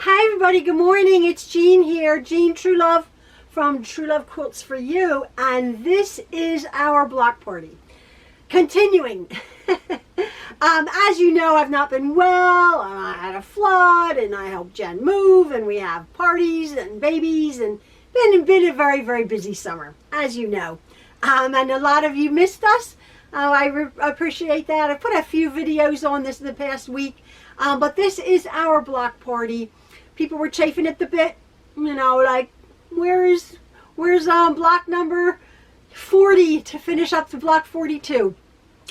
Hi everybody, good morning. It's Jean here, Jean Truelove from Truelove Quilts for You, and this is our block party. Continuing. As you know, I've not been well. I had a flood, and I helped Jen move, and we have parties and babies, and been a very, very busy summer, as you know. And a lot of you missed us. I appreciate that. I put a few videos on this in the past week, but this is our block party. People were chafing at the bit, you know, like, where's block number 40 to finish up to block 42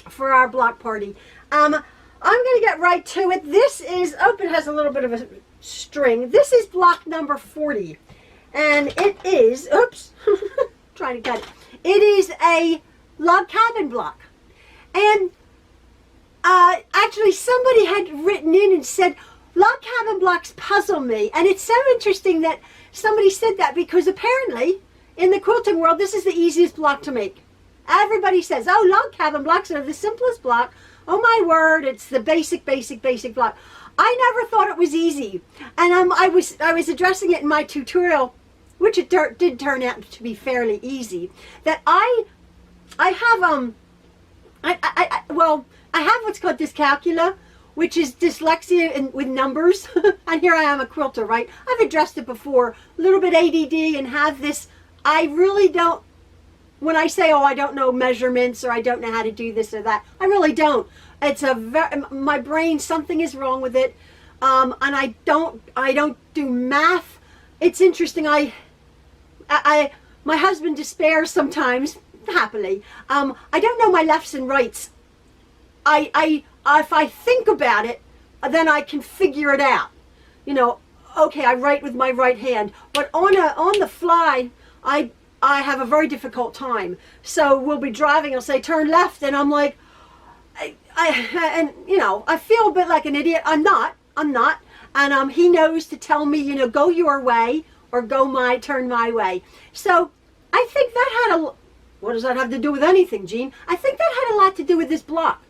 for our block party. I'm going to get right to it. This is, it has a little bit of a string. This is block number 40, and it is, oops, trying to cut it. It is a log cabin block, and actually somebody had written in and said, log cabin blocks puzzle me. And it's so interesting that somebody said that, because apparently in the quilting world this is the easiest block to make. Everybody says, oh, log cabin blocks are the simplest block. Oh my word, it's the basic block. I never thought it was easy, and I was addressing it in my tutorial, which it did turn out to be fairly easy. That I have I have what's called dyscalculia, which is dyslexia with numbers. And here I am, a quilter, right? I've addressed it before. A little bit ADD, and have this. I really don't. When I say, oh, I don't know measurements, or I don't know how to do this or that, I really don't. It's my brain, something is wrong with it, and I don't do math. It's interesting. My husband despairs sometimes, happily. I don't know my lefts and rights. If I think about it, then I can figure it out. You know, okay, I write with my right hand, but on the fly, I have a very difficult time. So we'll be driving, I'll say turn left, and I'm like, and you know, I feel a bit like an idiot. I'm not, and he knows to tell me, you know, go your way or turn my way. So I think that had what does that have to do with anything, Jean? I think that had a lot to do with this block,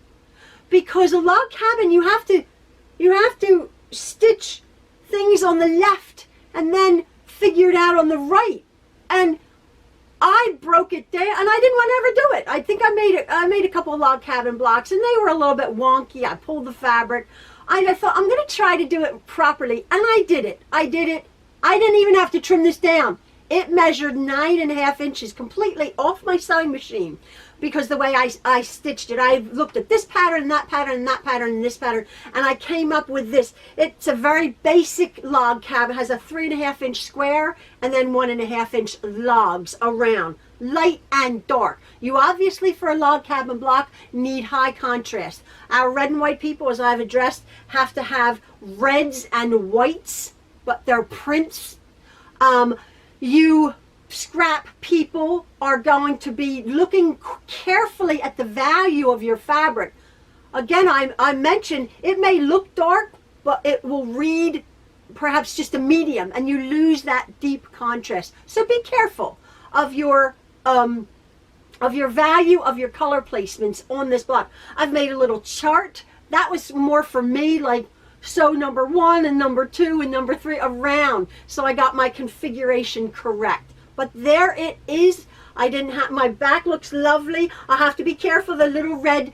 because a log cabin, you have to stitch things on the left and then figure it out on the right. And I broke it down, and I didn't want to ever do it. I think I made a couple of log cabin blocks, and they were a little bit wonky. I pulled the fabric. I thought, I'm going to try to do it properly, and I did it. I didn't even have to trim this down. It measured 9.5 inches completely off my sewing machine, because the way I stitched it, I looked at this pattern and that pattern and that pattern and this pattern, and I came up with this. It's a very basic log cabin. It has a 3.5 inch square and then 1.5 inch logs around, light and dark. You obviously, for a log cabin block, need high contrast. Our red and white people, as I've addressed, have to have reds and whites, but they're prints. You scrap people are going to be looking carefully at the value of your fabric. Again, I mentioned it may look dark, but it will read perhaps just a medium, and you lose that deep contrast. So be careful of your value of your color placements on this block. I've made a little chart that was more for me, like sew number 1 and number 2 and number 3 around, so I got my configuration correct. But there it is. I didn't have, my back looks lovely. I have to be careful, the little red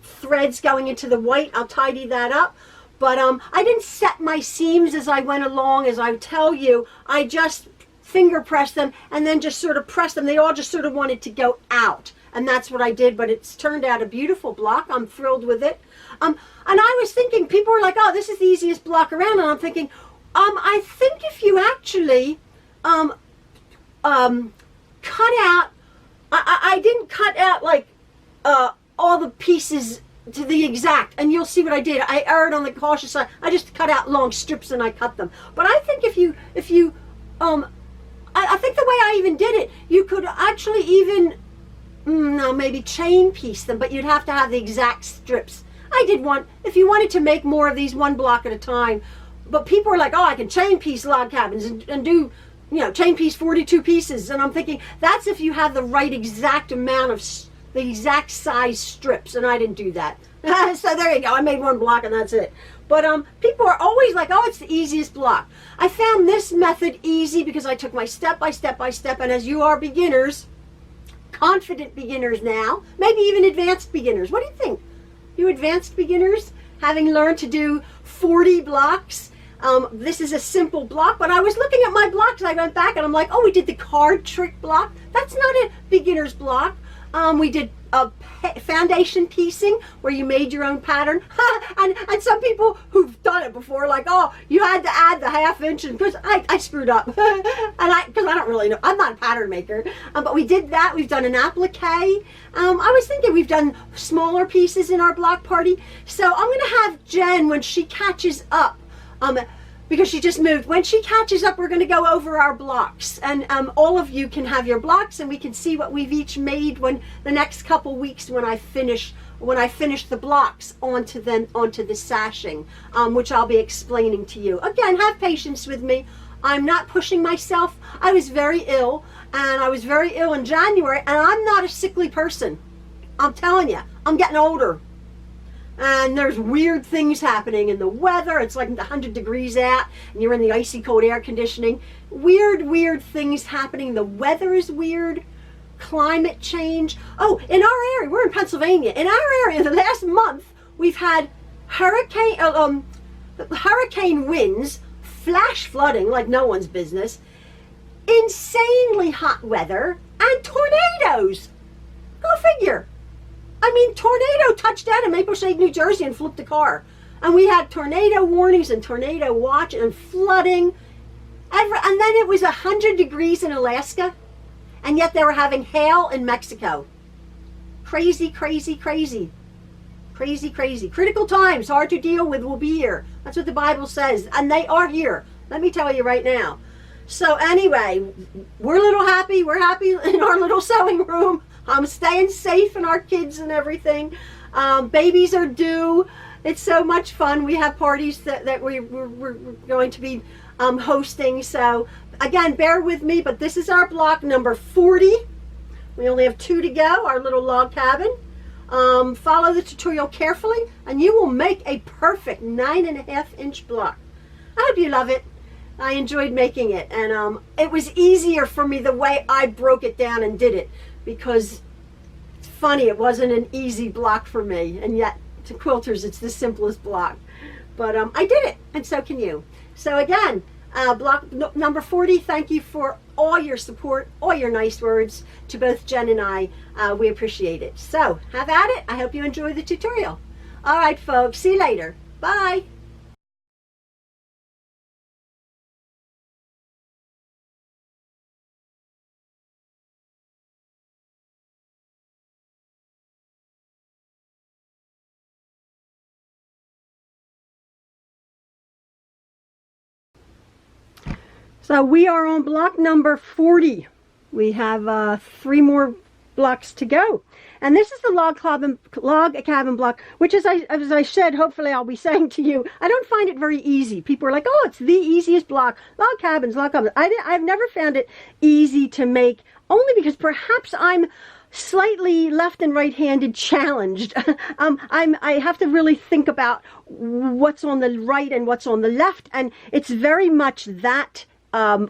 threads going into the white. I'll tidy that up. But I didn't set my seams as I went along, as I tell you. I just finger pressed them and then just sort of pressed them. They all just sort of wanted to go out, and that's what I did. But it's turned out a beautiful block. I'm thrilled with it. And I was thinking, people were like, oh, this is the easiest block around. And I'm thinking, I think if you actually cut out, I didn't cut out like all the pieces to the exact, and you'll see what I did. I erred on the cautious side. I just cut out long strips and I cut them. But I think if you I think the way I even did it, you could actually even maybe chain piece them, but you'd have to have the exact strips. I did one, if you wanted to make more of these one block at a time, but people are like, oh, I can chain piece log cabins and do, you know, chain piece 42 pieces. And I'm thinking, that's if you have the right exact amount of the exact size strips, and I didn't do that. So there you go. I made one block and that's it. But people are always like, oh, it's the easiest block. I found this method easy because I took my step by step by step, and as you are beginners, confident beginners now, maybe even advanced beginners. What do you think? You advanced beginners, having learned to do 40 blocks, this is a simple block, but I was looking at my blocks, I went back and I'm like, oh, we did the card trick block. That's not a beginner's block. We did a foundation piecing where you made your own pattern. and some people who've done it before, like, oh, you had to add the ½ inch, because I screwed up. Because I don't really know. I'm not a pattern maker. But we did that. We've done an applique. I was thinking we've done smaller pieces in our block party. So I'm going to have Jen, when she catches up, because she just moved. When she catches up, we're going to go over our blocks, and all of you can have your blocks, and we can see what we've each made when the next couple weeks when I finish the blocks onto the sashing, which I'll be explaining to you. Again, have patience with me. I'm not pushing myself. I was very ill, and I was very ill in January, and I'm not a sickly person. I'm telling you, I'm getting older. And there's weird things happening in the weather. It's like 100 degrees out and you're in the icy cold air conditioning. Weird things happening. The weather is weird. Climate change. Oh, in our area, we're in Pennsylvania. In our area, the last month, we've had hurricane winds, flash flooding like no one's business, insanely hot weather, and tornadoes. Go figure. I mean, tornado touched down in Maple Shade, New Jersey and flipped a car. And we had tornado warnings and tornado watch and flooding. And then it was 100 degrees in Alaska. And yet they were having hail in Mexico. Crazy. Critical times, hard to deal with, will be here. That's what the Bible says. And they are here. Let me tell you right now. So anyway, we're a little happy. We're happy in our little sewing room. I'm staying safe and our kids and everything. Babies are due. It's so much fun. We have parties that we're going to be hosting. So again, bear with me, but this is our block number 40. We only have 2 to go, our little log cabin. Follow the tutorial carefully and you will make a perfect 9½ inch block. I hope you love it. I enjoyed making it, and it was easier for me the way I broke it down and did it, because it's funny, it wasn't an easy block for me, and yet to quilters it's the simplest block. But I did it, and so can you. So again, block number 40, thank you for all your support, all your nice words to both Jen and I. We appreciate it. So have at it. I hope you enjoy the tutorial. All right, folks, see you later. Bye. So we are on block number 40. We have 3 more blocks to go. And this is the log cabin block, which as I said, hopefully I'll be saying to you, I don't find it very easy. People are like, oh, it's the easiest block. Log cabins. I've never found it easy to make, only because perhaps I'm slightly left and right-handed challenged. I have to really think about what's on the right and what's on the left, and it's very much that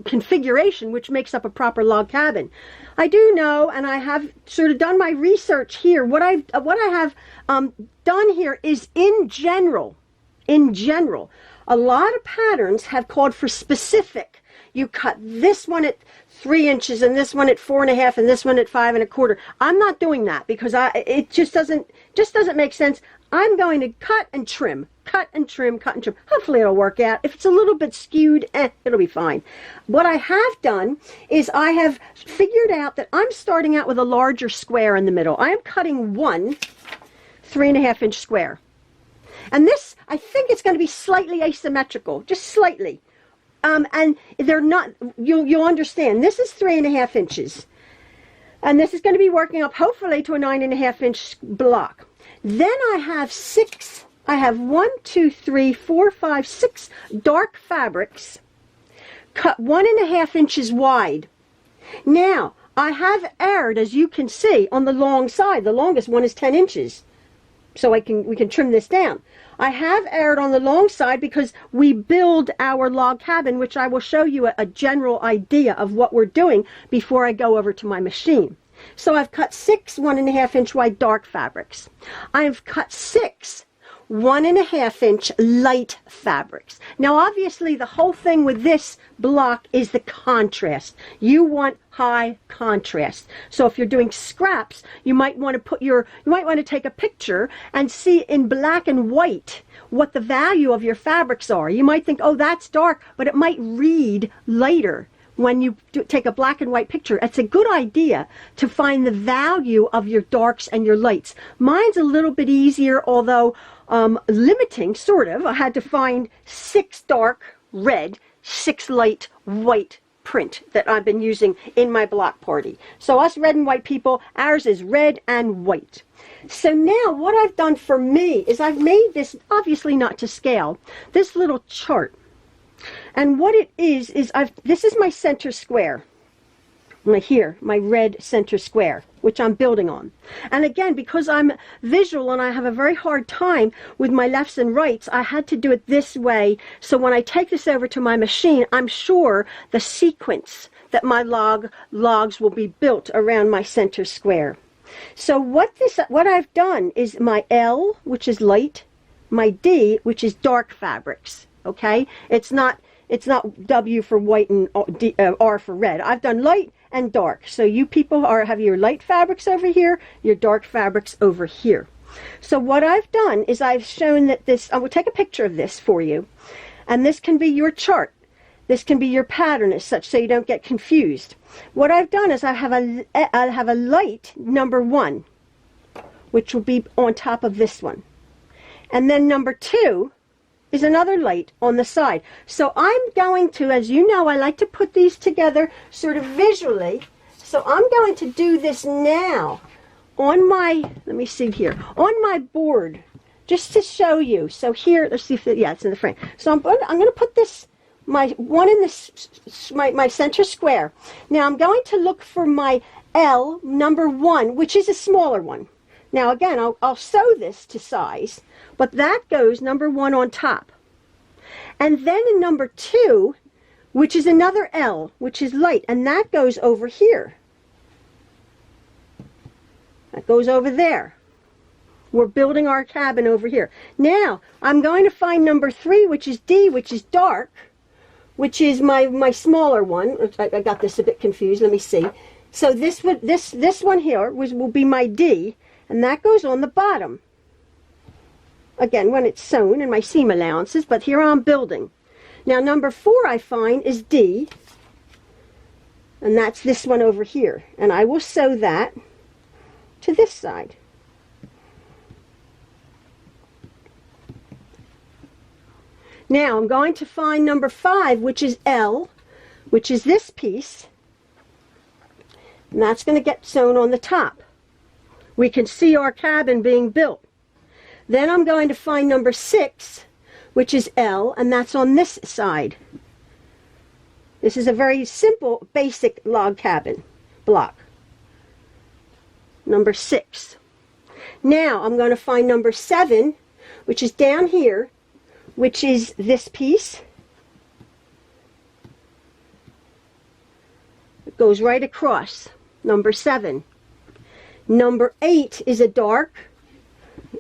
configuration which makes up a proper log cabin. I do know, and I have sort of done my research here. What I have done here is in general, a lot of patterns have called for specific. You cut this one at 3 inches and this one at 4.5 and this one at 5 1/4. I'm not doing that because it just doesn't make sense. I'm going to cut and trim, cut and trim, cut and trim. Hopefully it'll work out. If it's a little bit skewed, it'll be fine. What I have done is I have figured out that I'm starting out with a larger square in the middle. I am cutting one 3.5 inch square. And this, I think it's going to be slightly asymmetrical, just slightly. And they're not, you'll understand, this is 3.5 inches. And this is going to be working up hopefully to a 9.5 inch block. Then I have 6, I have 1, 2, 3, 4, 5, 6 dark fabrics cut 1.5 inches wide. Now, I have erred, as you can see, on the long side. The longest one is 10 inches. So we can trim this down. I have erred on the long side because we build our log cabin, which I will show you a general idea of what we're doing before I go over to my machine. So I've cut 6 1.5 inch wide dark fabrics. I've cut 6 1.5 inch light fabrics. Now obviously the whole thing with this block is the contrast. You want high contrast. So if you're doing scraps, you might want to take a picture and see in black and white what the value of your fabrics are. You might think, oh, that's dark, but it might read lighter when you take a black and white picture. It's a good idea to find the value of your darks and your lights. Mine's a little bit easier, although limiting, sort of. I had to find 6 dark red, 6 light white print that I've been using in my block party. So us red and white people, ours is red and white. So now what I've done for me is I've made this, obviously not to scale, this little chart. And what it is this is my center square. Here, my red center square, which I'm building on. And again, because I'm visual and I have a very hard time with my lefts and rights, I had to do it this way. So when I take this over to my machine, I'm sure the sequence that my logs will be built around my center square. So what I've done is my L, which is light, my D, which is dark fabrics. Okay, it's not W for white and R for red. I've done light and dark. So you people have your light fabrics over here, your dark fabrics over here. So what I've done is I've shown that this, I will take a picture of this for you, and this can be your chart. This can be your pattern as such, so you don't get confused. What I've done is I have a light number 1, which will be on top of this one. And then number 2 is another light on the side. So I'm going to, as you know, I like to put these together sort of visually. So I'm going to do this now on my, let me see here, on my board, just to show you. So here, let's see if, yeah, it's in the frame. So I'm going to put this, my one in this, my center square. Now I'm going to look for my L number 1, which is a smaller one. Now again, I'll sew this to size, but that goes number 1 on top. And then in number 2, which is another L, which is light, and that goes over here. That goes over there. We're building our cabin over here. Now, I'm going to find number 3, which is D, which is dark, which is my smaller one. I got this a bit confused. Let me see. So this one here will be my D, and that goes on the bottom. Again, when it's sewn in my seam allowances, but here I'm building. Now number 4 I find is D, and that's this one over here. And I will sew that to this side. Now I'm going to find number 5, which is L, which is this piece, and that's going to get sewn on the top. We can see our cabin being built. Then I'm going to find number 6, which is L, and that's on this side. This is a very simple, basic log cabin block. Number 6. Now I'm going to find number 7, which is down here, which is this piece. It goes right across. Number 7. Number 8 is a dark.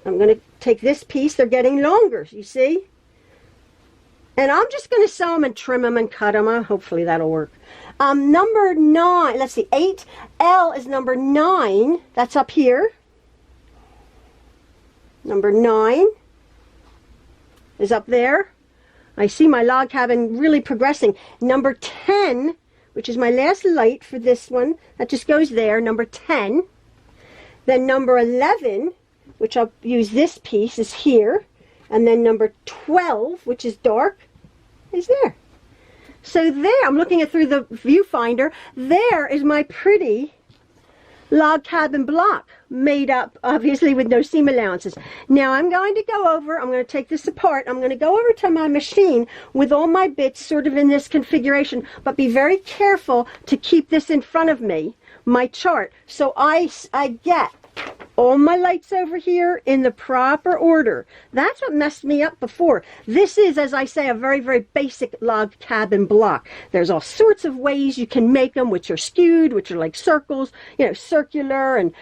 I'm going to take this piece. They're getting longer, you see? And I'm just going to sew them and trim them and cut them. Hopefully that'll work. Number 9, let's see, 8. L is number 9. That's up here. Number 9 is up there. I see my log cabin really progressing. Number 10, which is my last light for this one, that just goes there. Number 10. Then number 11, which I'll use this piece, is here. And then number 12, which is dark, is there. So there, I'm looking at through the viewfinder, there is my pretty log cabin block, made up obviously with no seam allowances. Now I'm going to go over, I'm going to take this apart, I'm going to go over to my machine with all my bits sort of in this configuration, but be very careful to keep this in front of me my chart. So I get all my lights over here in the proper order. That's what messed me up before. This is, as I say, a very, very basic log cabin block. There's all sorts of ways you can make them, which are skewed, which are like circles, you know, circular and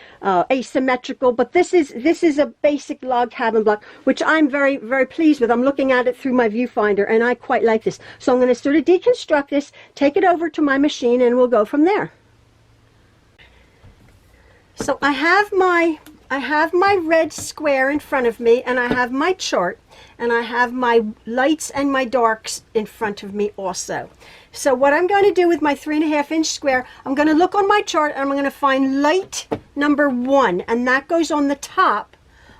asymmetrical. But this is a basic log cabin block, which I'm very, very pleased with. I'm looking at it through my viewfinder, and I quite like this. So I'm going to sort of deconstruct this, take it over to my machine, and we'll go from there. So I have my red square in front of me, and I have my chart, and I have my lights and my darks in front of me also. So what I'm going to do with my 3.5 inch square, I'm going to look on my chart, and I'm going to find light number 1, and that goes on the top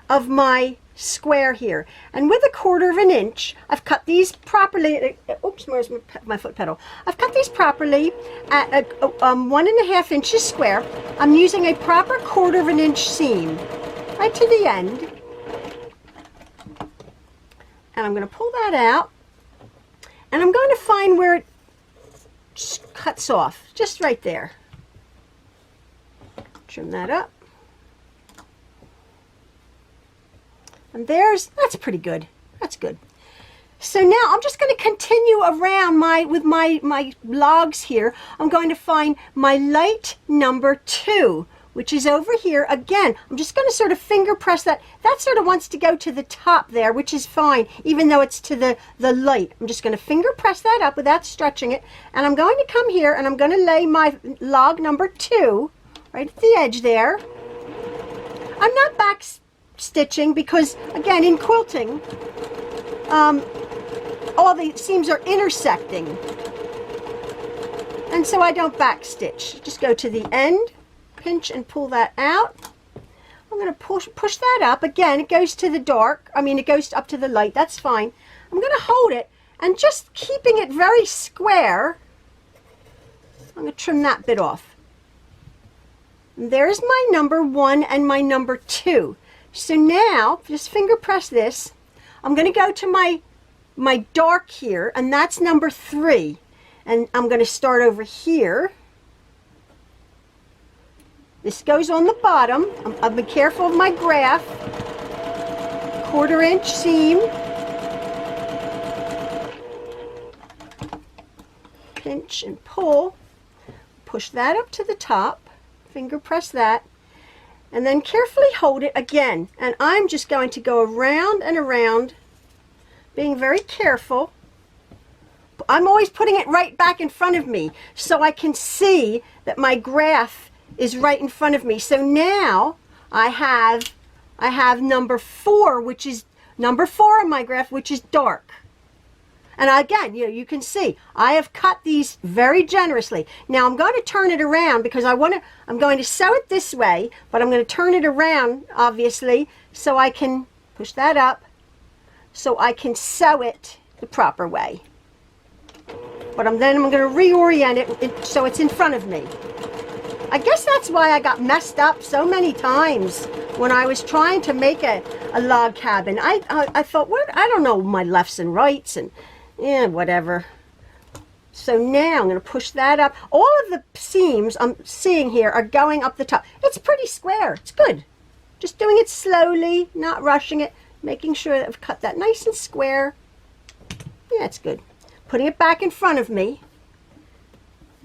of my square here. And with 1/4 inch, I've cut these properly. Oops, where's my foot pedal? I've cut these properly at 1.5 inches square. I'm using a proper 1/4 inch seam right to the end, and I'm going to pull that out, and I'm going to find where it cuts off, just right there. Trim that up. And that's pretty good. That's good. So now I'm just going to continue around with my logs here. I'm going to find my light number 2, which is over here. Again, I'm just going to sort of finger press that. That sort of wants to go to the top there, which is fine, even though it's to the light. I'm just going to finger press that up without stretching it. And I'm going to come here, and I'm going to lay my log number 2 right at the edge there. I'm not back stitching because, again, in quilting, all the seams are intersecting, and so I don't back stitch. Just go to the end, pinch and pull that out. I'm going to push that up. Again, it goes to the dark, it goes up to the light. That's fine. I'm going to hold it, and just keeping it very square, I'm going to trim that bit off. And there's my number 1 and my number 2. So now, just finger press this. I'm going to go to my dark here, and that's number 3. And I'm going to start over here. This goes on the bottom. I'll be careful of my graph. 1/4 inch seam. Pinch and pull. Push that up to the top. Finger press that. And then carefully hold it again. And I'm just going to go around and around, being very careful. I'm always putting it right back in front of me so I can see that my graph is right in front of me. So now I have number 4, which is number 4 on my graph, which is dark. And again, you can see I have cut these very generously. Now I'm going to turn it around because I'm going to sew it this way, but I'm going to turn it around, obviously, so I can push that up, so I can sew it the proper way. But then I'm going to reorient it so it's in front of me. I guess that's why I got messed up so many times when I was trying to make a log cabin. I thought, I don't know my lefts and rights, and whatever. So now I'm going to push that up. All of the seams I'm seeing here are going up the top. It's pretty square. It's good. Just doing it slowly, not rushing it, making sure that I've cut that nice and square. Yeah, it's good. Putting it back in front of me.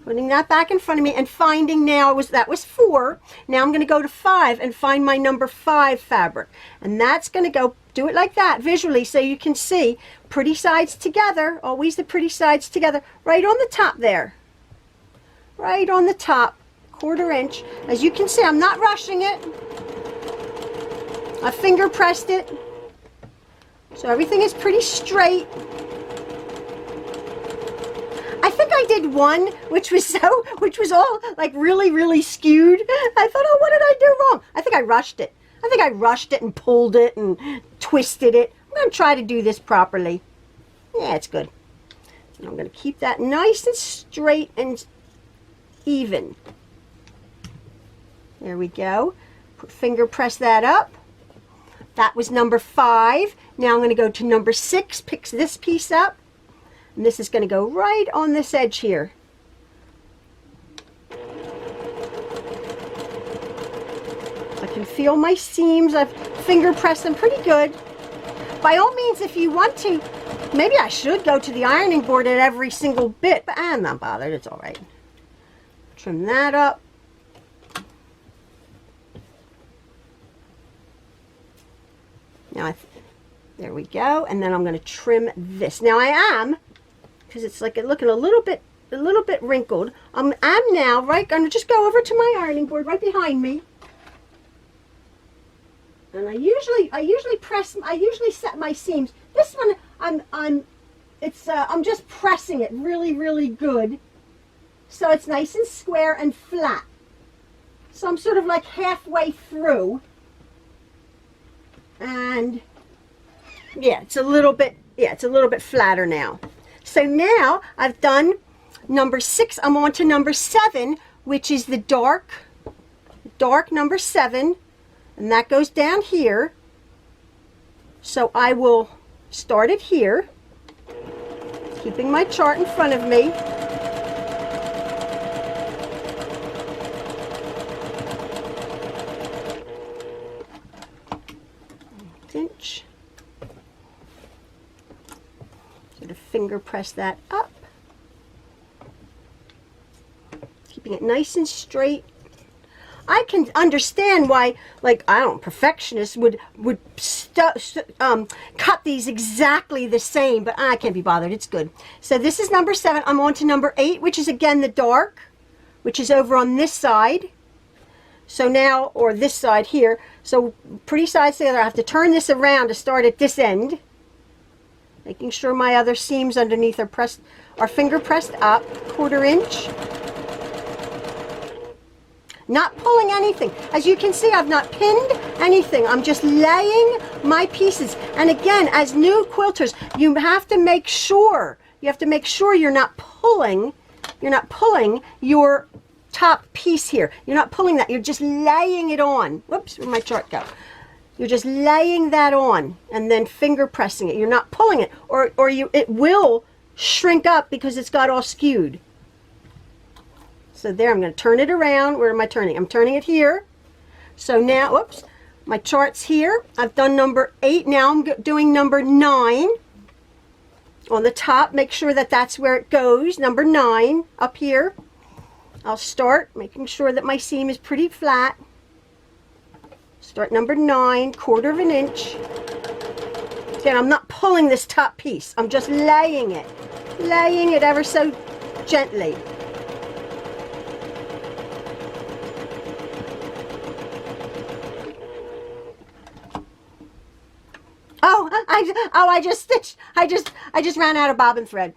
Putting that back in front of me and finding now, that was 4. Now I'm going to go to 5 and find my number 5 fabric. And that's going to go, do it like that visually so you can see pretty sides together, always the pretty sides together, right on the top there. Right on the top, 1/4 inch. As you can see, I'm not rushing it. I finger pressed it. So everything is pretty straight. I think I did one which was all like really, really skewed. I thought, oh, what did I do wrong? I think I rushed it. I think I rushed it and pulled it and twisted it. I'm going to try to do this properly. Yeah, it's good. And I'm going to keep that nice and straight and even. There we go. Finger press that up. That was number 5. Now I'm going to go to number 6, pick this piece up. And this is going to go right on this edge here. can feel my seams. I've finger pressed them pretty good. By all means, if you want to, maybe I should go to the ironing board at every single bit, but I'm not bothered. It's all right. Trim that up. Now, there we go. And then I'm going to trim this. Now I am, because it's like looking a little bit wrinkled. I'm now right. I'm going to just go over to my ironing board right behind me. And I usually set my seams. This one, I'm just pressing it really, really good, so it's nice and square and flat. So I'm sort of like halfway through, and yeah, it's a little bit flatter now. So now I've done number 6. I'm on to number 7, which is the dark number 7. And that goes down here. So I will start it here, keeping my chart in front of me. Inch. Sort of finger press that up. Keeping it nice and straight. I can understand why, like, I don't know, perfectionists would cut these exactly the same, but I can't be bothered. It's good. So this is number 7. I'm on to number 8, which is again the dark, which is over on this side. So now, or this side here. So pretty sides together. I have to turn this around to start at this end, making sure my other seams underneath are finger pressed up, 1/4 inch. Not pulling anything. As you can see, I've not pinned anything. I'm just laying my pieces. And again, as new quilters, you have to make sure you're not pulling your top piece here. You're not pulling that. You're just laying it on. Whoops, where'd my chart go? You're just laying that on and then finger pressing it. You're not pulling it, or it will shrink up because it's got all skewed. So there, I'm going to turn it around. Where am I turning? I'm turning it here. So now, whoops, my chart's here. I've done number 8. Now I'm doing number 9 on the top. Make sure that that's where it goes. Number 9 up here. I'll start making sure that my seam is pretty flat. Start number 9, 1/4 inch. Again, I'm not pulling this top piece. I'm just laying it ever so gently. I just ran out of bobbin thread.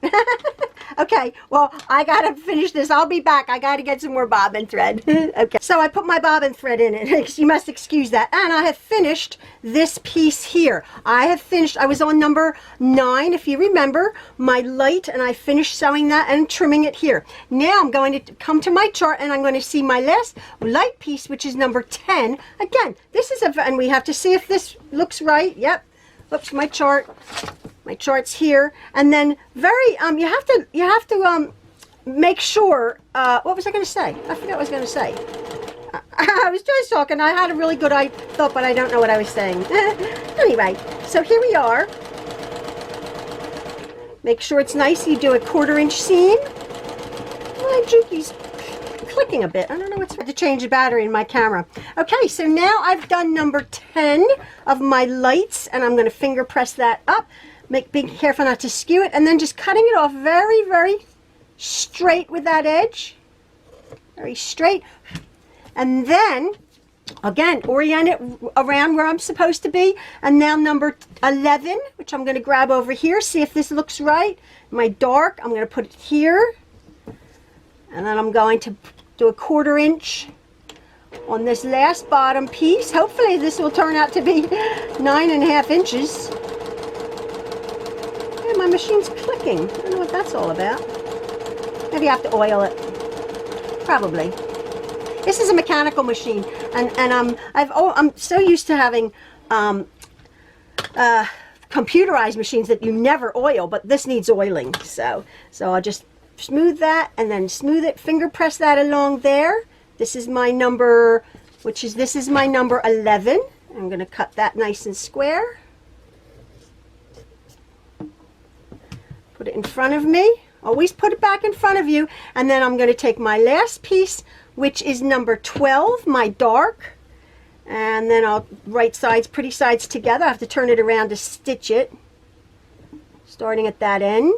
Okay, well, I gotta finish this. I'll be back. I gotta get some more bobbin thread. Okay, so I put my bobbin thread in it. You must excuse that. And I have finished this piece here. I was on number 9, if you remember, my light, and I finished sewing that and trimming it here. Now I'm going to come to my chart, and I'm going to see my last light piece, which is number 10. Again, this is and we have to see if this looks right. Yep. Oops, my chart's here. And then you have to make sure, what was I going to say? I forgot what I was going to say. I was just talking. I had a really good thought, but I don't know what I was saying. Anyway, so here we are. Make sure it's nice. You do a 1/4 inch seam. My Juki's clicking a bit. I don't know what's. I had to change the battery in my camera. Okay, so now I've done number 10 of my lights, and I'm going to finger press that up. Be careful not to skew it, and then just cutting it off very, very straight with that edge. Very straight. And then, again, orient it around where I'm supposed to be. And now number 11, which I'm going to grab over here, see if this looks right. My dark, I'm going to put it here. And then I'm going to do a 1/4 inch on this last bottom piece. Hopefully this will turn out to be 9.5 inches. Yeah, my machine's clicking. I don't know what that's all about. Maybe I have to oil it. Probably. This is a mechanical machine, and I'm so used to having computerized machines that you never oil, but this needs oiling. So I'll just smooth that and then smooth it, finger press that along there. This is my number which is, this is my number 11. I'm going to cut that nice and square. Put it in front of me. Always put it back in front of you. And then I'm going to take my last piece, which is number 12, my dark. And then I'll right sides, pretty sides together. I have to turn it around to stitch it. Starting at that end.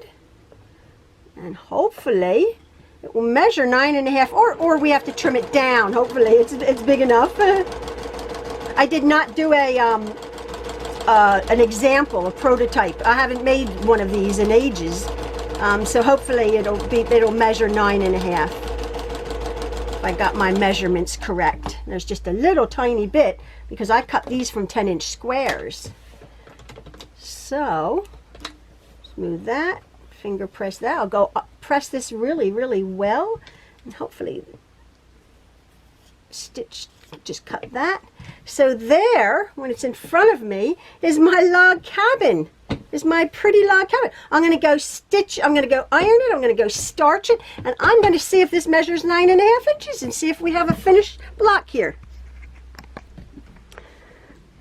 And hopefully it will measure 9.5, or we have to trim it down. Hopefully it's big enough. I did not do an example, a prototype. I haven't made one of these in ages, so hopefully it'll measure 9.5. If I got my measurements correct. There's just a little tiny bit because I cut these from 10-inch squares. So smooth that. Finger press that. I'll go up, press this really, really well, and hopefully stitch, just cut that. So there, when it's in front of me, is my log cabin. Is my pretty log cabin. I'm going to go stitch, I'm going to go iron it, I'm going to go starch it, and I'm going to see if this measures 9.5 inches and see if we have a finished block here.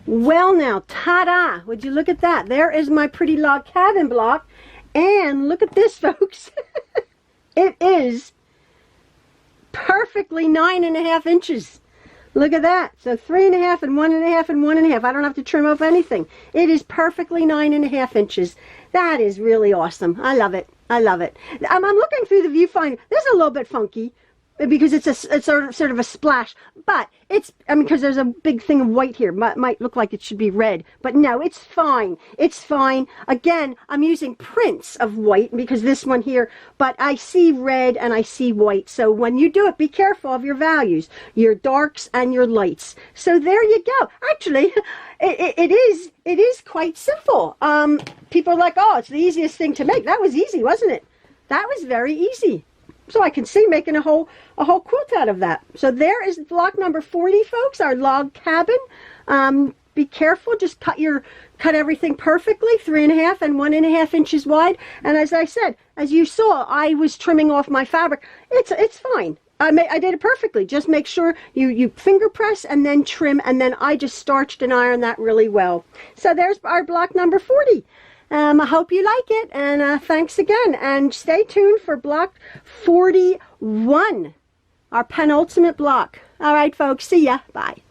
Well now, ta-da! Would you look at that? There is my pretty log cabin block. And look at this, folks. It is perfectly 9.5 inches. Look at that. So 3.5 and 1.5 and 1.5. I don't have to trim off anything. It is perfectly 9.5 inches. That is really awesome. I love it. I love it. I'm looking through the viewfinder. This is a little bit funky because it's sort of a splash, but it's, I mean, because there's a big thing of white here. Might look like it should be red, but no, it's fine. It's fine. Again, I'm using prints of white because this one here, but I see red and I see white. So when you do it, be careful of your values, your darks and your lights. So there you go. Actually, it is quite simple. People are like, oh, it's the easiest thing to make. That was easy, wasn't it? That was very easy. So I can see making a whole quilt out of that. So there is block number 40, folks, our log cabin. Be careful, just cut everything perfectly, 3.5 and 1.5 inches wide. And as I said, as you saw, I was trimming off my fabric. It's fine. I did it perfectly. Just make sure you finger press and then trim, and then I just starched and ironed that really well. So there's our block number 40. I hope you like it, and thanks again. And stay tuned for block 41, our penultimate block. All right, folks, see ya. Bye.